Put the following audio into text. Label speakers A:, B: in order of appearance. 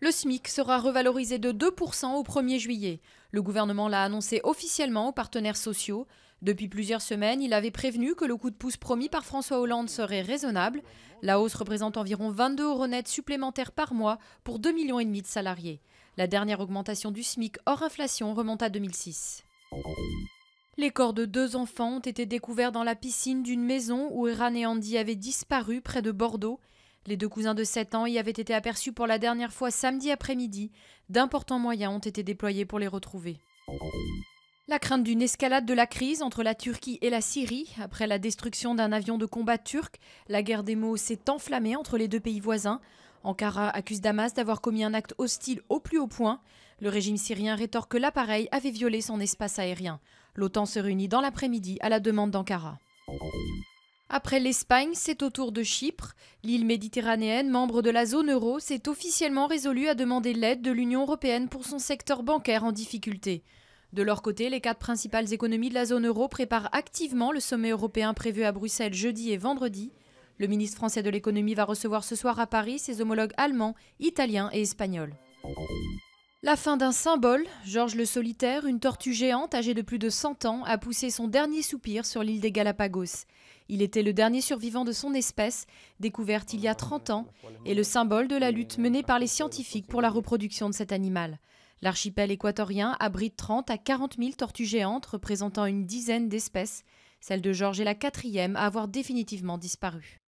A: Le SMIC sera revalorisé de 2% au 1er juillet. Le gouvernement l'a annoncé officiellement aux partenaires sociaux. Depuis plusieurs semaines, il avait prévenu que le coup de pouce promis par François Hollande serait raisonnable. La hausse représente environ 22 € net supplémentaires par mois pour 2,5 millions de salariés. La dernière augmentation du SMIC hors inflation remonte à 2006. Les corps de 2 enfants ont été découverts dans la piscine d'une maison où Erhan et Andy avaient disparu près de Bordeaux. Les 2 cousins de 7 ans y avaient été aperçus pour la dernière fois samedi après-midi. D'importants moyens ont été déployés pour les retrouver. La crainte d'une escalade de la crise entre la Turquie et la Syrie. Après la destruction d'un avion de combat turc, la guerre des mots s'est enflammée entre les 2 pays voisins. Ankara accuse Damas d'avoir commis un acte hostile au plus haut point. Le régime syrien rétorque que l'appareil avait violé son espace aérien. L'OTAN se réunit dans l'après-midi à la demande d'Ankara. Après l'Espagne, c'est au tour de Chypre. L'île méditerranéenne, membre de la zone euro, s'est officiellement résolue à demander l'aide de l'Union européenne pour son secteur bancaire en difficulté. De leur côté, les 4 principales économies de la zone euro préparent activement le sommet européen prévu à Bruxelles jeudi et vendredi. Le ministre français de l'économie va recevoir ce soir à Paris ses homologues allemands, italiens et espagnols. La fin d'un symbole, Georges le Solitaire, une tortue géante âgée de plus de 100 ans, a poussé son dernier soupir sur l'île des Galapagos. Il était le dernier survivant de son espèce, découverte il y a 30 ans, et le symbole de la lutte menée par les scientifiques pour la reproduction de cet animal. L'archipel équatorien abrite 30 à 40 000 tortues géantes représentant une dizaine d'espèces. Celle de Georges est la 4e à avoir définitivement disparu.